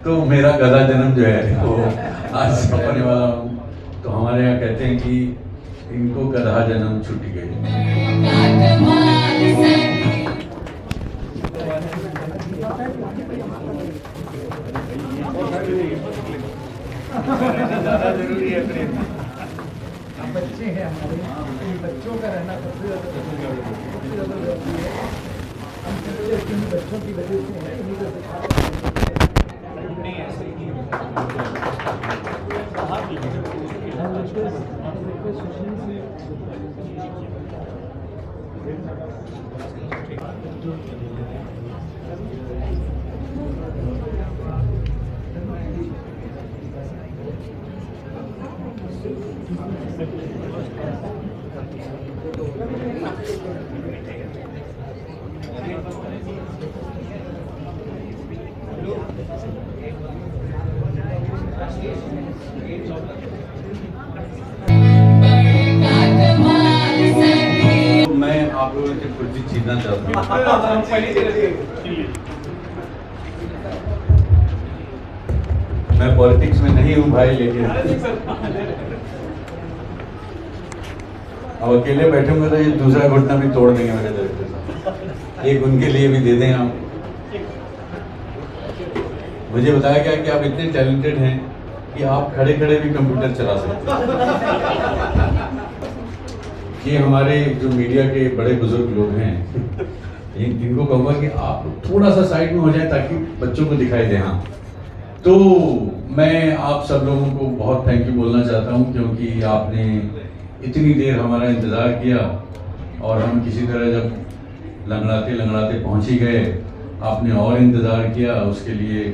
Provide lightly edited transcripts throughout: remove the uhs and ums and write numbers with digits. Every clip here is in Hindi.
तो मेरा गधा जन्म जो है वो आज सफरने वाला हूँ। तो हमारे यहाँ कहते हैं कि इनको गधा जन्म छूट गई। जरूरी है प्रेम। बच्चे हैं हमारे, बच्चों का रहना सबसे ज़्यादा जरूरी है। हम कहते हैं कि बच्चों की वजह से है, इन्हीं को सिखाते मैं आप लोगों से कुछ चीज छीनना चाहता हूँ। मैं पॉलिटिक्स में नहीं हूँ भाई, लेकिन अब अकेले बैठूंगा तो ये दूसरा घुटना भी तोड़ देंगे मेरे डायरेक्टर। एक उनके लिए भी दे दें आप। मुझे बताया गया कि आप इतने टैलेंटेड हैं कि आप खड़े खड़े भी कंप्यूटर चला सकते हैं। ये हमारे जो मीडिया के बड़े बुजुर्ग लोग हैं, इनको कहूँगा कि आप थोड़ा सा साइड में हो जाए ताकि बच्चों को दिखाई दे। हाँ, तो मैं आप सब लोगों को बहुत थैंक यू बोलना चाहता हूँ, क्योंकि आपने इतनी देर हमारा इंतज़ार किया और हम किसी तरह जब लंगड़ाते लंगड़ाते पहुँच ही गए, आपने और इंतज़ार किया, उसके लिए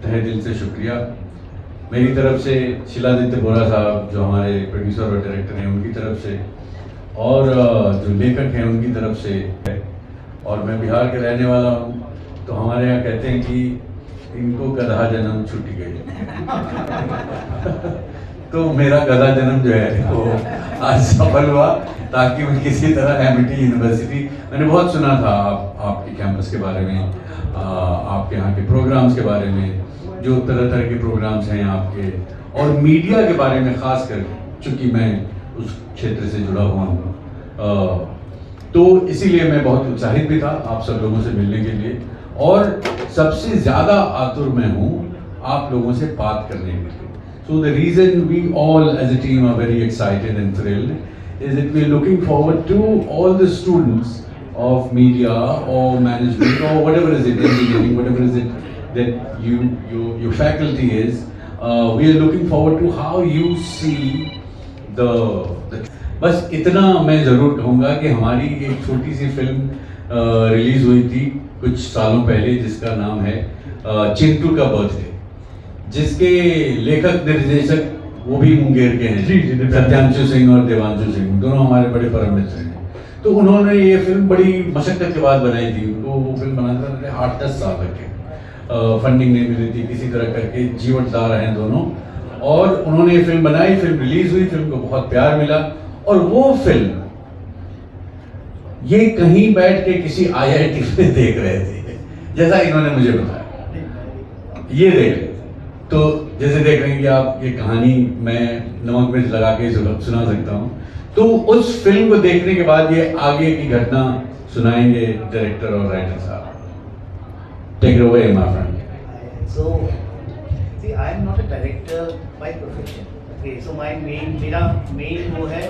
तहे दिल से शुक्रिया। मेरी तरफ से शिलादित्य बोरा साहब जो हमारे प्रोड्यूसर और डायरेक्टर हैं उनकी तरफ से, और जो लेखक हैं उनकी तरफ से, और मैं बिहार के रहने वाला हूँ। तो हमारे यहाँ कहते हैं कि इनको गधा जन्म छूट गई। तो मेरा गधा जन्म जो है वो आज सफल हुआ, ताकि मैं किसी तरह एमिटी यूनिवर्सिटी, मैंने बहुत सुना था आपके कैंपस के बारे में, आपके यहाँ के प्रोग्राम्स के बारे में, जो तरह तरह के प्रोग्राम्स हैं आपके, और मीडिया के बारे में खास कर, चूँकि मैं उस क्षेत्र से जुड़ा हुआ हूँ, तो इसीलिए मैं बहुत उत्साहित भी था आप सब लोगों से मिलने के लिए, और सबसे ज़्यादा आतुर मैं हूँ आप लोगों से बात करने के लिए। So the reason we all as a team are very excited and thrilled is that we are looking forward to all the students of media or management or whatever is it, engineering, whatever is it that your faculty is. We are looking forward to how you see the बस इतना मैं ज़रूर कहूँगा कि हमारी एक छोटी सी फिल्म रिलीज़ हुई थी कुछ सालों पहले, जिसका नाम है चिंटू का बर्थडे, जिसके लेखक निर्देशक वो भी मुंगेर के हैं, सत्यांशु सिंह और देवांशु सिंह, दोनों हमारे बड़े परम मित्र हैं। तो उन्होंने ये फिल्म बड़ी मशक्कत के बाद बनाई थी। उनको वो फिल्म बनाते 8-10 साल लगे, फंडिंग नहीं मिली थी, किसी तरह करके जीवटदार हैं दोनों, और उन्होंने ये फिल्म बनाई, फिल्म रिलीज हुई, फिल्म को बहुत प्यार मिला, और वो फिल्म ये कहीं बैठ के किसी IIT में देख रहे थे, जैसा इन्होंने मुझे बताया, ये देख रहे थे। तो जैसे देख रहे हैं कि आप, ये कहानी मैं नमक मिर्च लगा के सुना सकता हूँ। तो उस फिल्म को देखने के बाद ये आगे की घटना सुनाएंगे डायरेक्टर और राइटर साहब। Take it away my friend. So, see, I am not a director by profession. Okay, so मेरा main वो है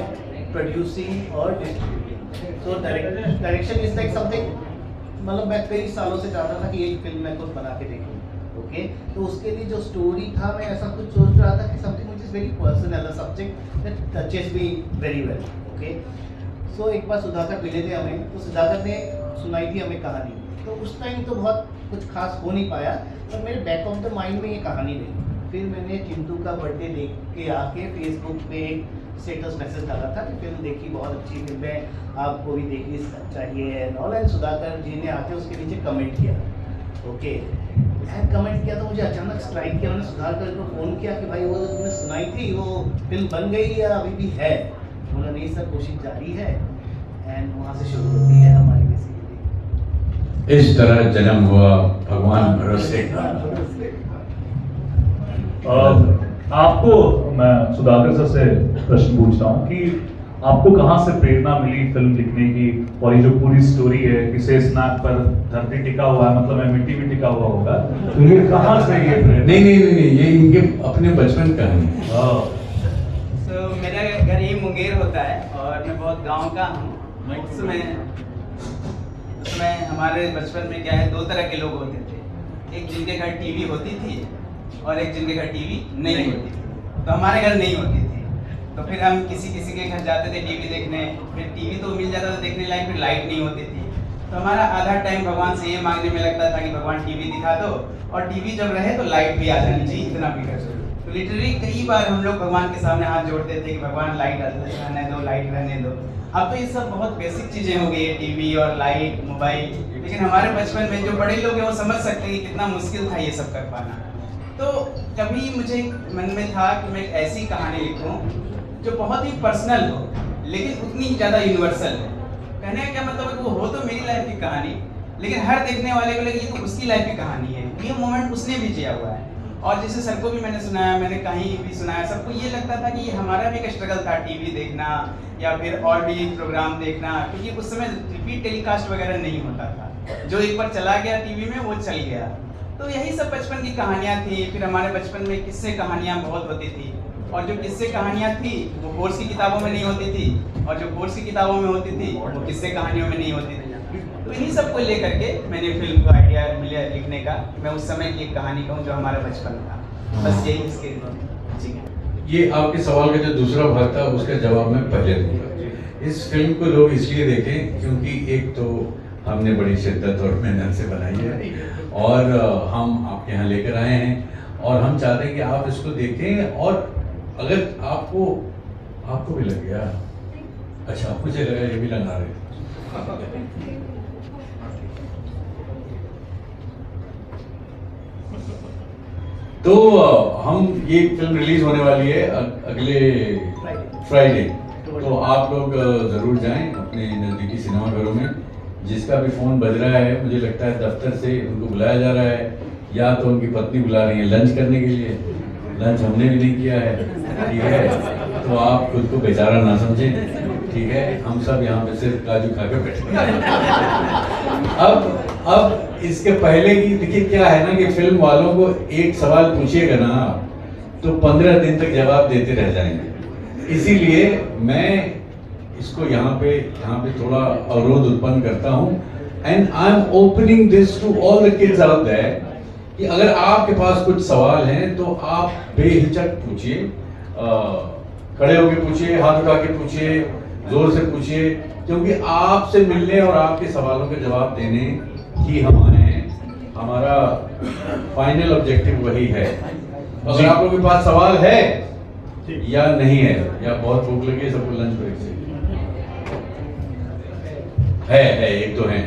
producing और distributing. So direction is like something, मतलब मैं कई सालों से चाहता था कि एक फिल्म मैं खुद बना के देखूं। ओके, तो उसके लिए जो स्टोरी था, मैं ऐसा कुछ सोच रहा था कि something which is very personal, a subject that touches me very well. Okay, so एक बार सुधाकर मिले थे हमें, तो सुधाकर ने सुनाई थी हमें कहानी। तो उस टाइम तो बहुत कुछ खास हो नहीं पाया, पर मेरे बैक ऑफ द माइंड में ये कहानी रही। फिर मैंने चिंटू का बर्थडे देख के आके फेसबुक पे स्टेटस मैसेज डाला था कि फिल्म देखी, बहुत अच्छी फिल्म है, आपको भी देखनी चाहिए। एंड सुधाकर जी ने आके उसके नीचे कमेंट किया। ओके, कमेंट किया तो मुझे अचानक स्ट्राइक किया। मैंने सुधाकर को फ़ोन किया कि भाई वो जो तुमने सुनाई थी वो फिल्म बन गई या अभी भी है? बोला नहीं सर, कोशिश जारी है। एंड वहाँ से शुरू होती है हमारी बेसिकली। इस तरह जन्म हुआ भगवान भरोसे का। आपको मैं सुधाकर सर से प्रश्न पूछता हूँ कि आपको कहाँ से प्रेरणा मिली फिल्म लिखने की, और ये जो पूरी स्टोरी है कि शेषनाग पर धरती टिका हुआ है, मतलब मिट्टी भी टिका हुआ होगा, तो ये कहाँ से ये प्रेरणा? नहीं, ये इनके अपने बचपन का है। तो मेरा घर यही मुंगेर होता है और मैं बहुत गांव का हूँ। उसमें हमारे बचपन में क्या है, दो तरह के लोग होते थे, एक जिनके घर टीवी होती थी और एक जिनके घर टीवी नहीं होती थी। तो हमारे घर नहीं होती थी, तो फिर हम किसी के घर जाते थे टीवी देखने। फिर टीवी तो मिल जाता था देखने लायक, फिर लाइट नहीं होती थी, तो हमारा आधा टाइम भगवान से ये मांगने में लगता था कि भगवान टीवी दिखा दो, और टीवी जब रहे तो लाइट भी आ जानी चाहिए, इतना भी कर दो। तो लिटरली कई बार हम लोग भगवान के सामने हाथ जोड़ते थे कि भगवान लाइट रहने दो, लाइट रहने दो। अब तो ये सब बहुत बेसिक चीज़ें हो गई है, टीवी और लाइट, मोबाइल, लेकिन हमारे बचपन में जो बड़े लोग हैं वो समझ सकते हैं कि कितना मुश्किल था ये सब कर पाना। तो कभी मुझे मन में था कि मैं एक ऐसी कहानी लिखूं जो बहुत ही पर्सनल हो लेकिन उतनी ही ज़्यादा यूनिवर्सल है। कहने का क्या मतलब है, वो हो तो मेरी लाइफ की कहानी, लेकिन हर देखने वाले को लगे ये तो उसकी लाइफ की कहानी है, ये मोमेंट उसने भी जिया हुआ है। और जैसे सर को भी मैंने सुनाया, मैंने कहीं भी सुनाया, सबको ये लगता था कि ये हमारा भी एक स्ट्रगल था, टीवी देखना या फिर और भी प्रोग्राम देखना, क्योंकि उस समय रिपीट टेलीकास्ट वगैरह नहीं होता था, जो एक बार चला गया टीवी में वो चल गया। तो यही सब बचपन की कहानियाँ थी। फिर हमारे बचपन में किस्से कहानियाँ बहुत होती थी, और जो किस्से कहानियाँ थी वो कोर्स की किताबों में नहीं होती थी, और जो कोर्स की किताबों में होती थी वो किस्से कहानियों में नहीं होती थी। तो इन्हीं सब को लेकर के मैंने फिल्म को आइडिया मिला लिखने का। मैं उस समय की एक कहानी कहूँ जो हमारा बचपन था, बस यही इसके ठीक है। ये आपके सवाल का जो दूसरा भाग था उसका जवाब मैं पहले दूंगा। इस फिल्म को लोग इसलिए देखें क्योंकि एक तो हमने बड़ी शिद्दत और मेहनत से बनाई है, और हम आपके यहाँ लेकर आए हैं, और हम चाहते हैं कि आप इसको देखें। और अगर आपको भी लग गया, अच्छा मुझे लगा ये भी लगा रहे। तो हम ये फिल्म रिलीज होने वाली है अगले फ्राइडे, तो आप लोग जरूर जाएं अपने नज़दीकी सिनेमाघरों में। जिसका भी फ़ोन बज रहा है, मुझे लगता है दफ्तर से उनको बुलाया जा रहा है, या तो उनकी पत्नी बुला रही है लंच करने के लिए। लंच हमने भी नहीं किया है, ठीक है, तो आप खुद को बेचारा ना समझें, ठीक है। हम सब यहाँ पे सिर्फ काजू खा के बैठे हैं। अब इसके पहले की देखिए क्या है ना कि फिल्म वालों को एक सवाल पूछिएगा ना तो 15 दिन तक जवाब देते रह जाएंगे। इसीलिए मैं इसको यहाँ पे थोड़ा अवरोध उत्पन्न करता हूँ, and I am opening this to all the kids out there कि अगर आपके पास कुछ सवाल हैं तो आप बेहिचक पूछिए, खड़े होकर पूछिए, हाथ उठा के पूछिए, जोर से पूछिए, क्योंकि आपसे मिलने और आपके सवालों के जवाब देने ही हम आए हैं। हमारा फाइनल ऑब्जेक्टिव वही है। अगर आप लोगों के पास सवाल है या नहीं है, या बहुत भूख लगी है सबको लंच ब्रेक से है एक तो है,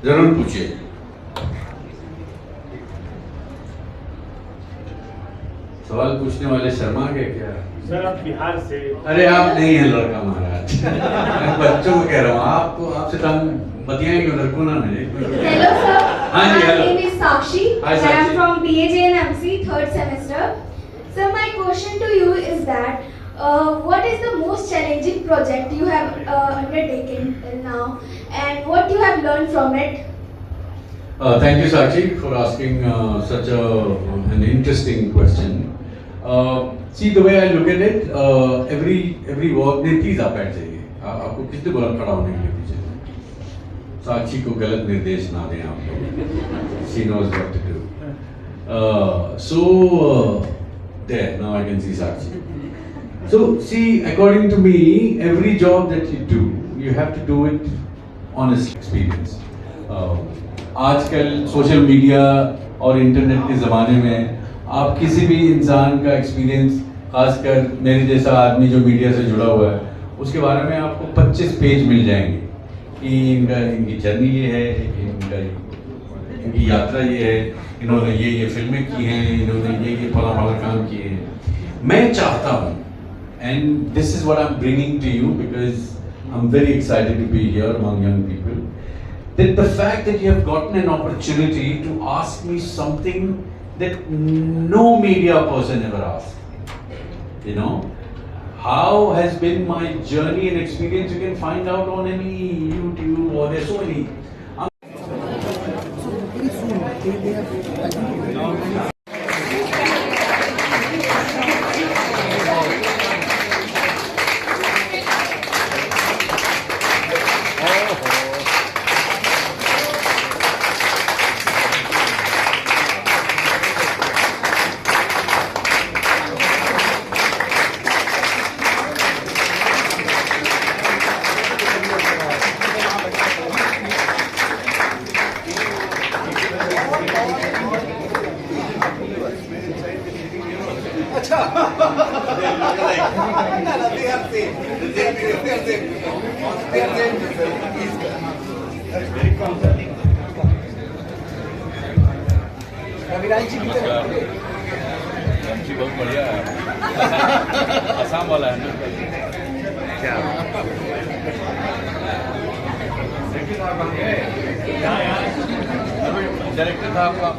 जरूर पूछिए। सवाल पूछने वाले शर्मा गए क्या? सर आप बिहार से? अरे आप नहीं है लड़का महाराज। मैं बच्चों को कह रहा हूँ, आपसे तो हम बतियाएंगे उधर को ना मिले। Hello sir. हाँ जी, hello. My name is Sakshi. Hi, I am Sakshi. from BAJNMC third semester. Sir, my question to you is that what is the most challenging project you have undertaken till now, and what you have learned from it? Thank you, Sakshi, for asking such an interesting question. See, the way I look at it, every work, नहीं प्लीज आप बैठ जाइए। आपको किसने बोला खड़ा होने के लिए पीछे? साक्षी को गलत निर्देश ना दें आप लोग। She knows what to do. There, now I can see Sakshi. So, see, according to me, every job that you do, you have to do it honest experience. आजकल सोशल मीडिया और इंटरनेट के ज़माने में आप किसी भी इंसान का एक्सपीरियंस, खासकर मेरे जैसा आदमी जो मीडिया से जुड़ा हुआ है, उसके बारे में आपको 25 पेज मिल जाएंगे कि इनकी जर्नी ये है, इनकी यात्रा ये है, इन्होंने ये फिल्में की हैं, इन्होंने ये फला काम किए हैं। मैं चाहता हूँ, and this is what I am bringing to you because I am very excited to be here among young people, that the fact that you have gotten an opportunity to ask me something that no media person ever asked. You know, how has been my journey and experience? You can find out on any YouTube, or there's so many. बहुत बढ़िया है आसाम वाला है ना क्या डायरेक्टर था आपको आप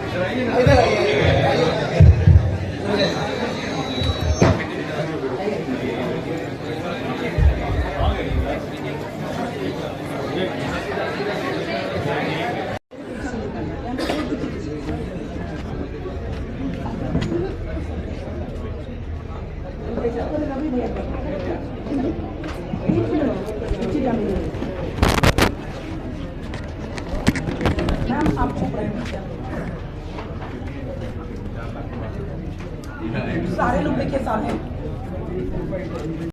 मैम आपको सारे लोग देखिए सामने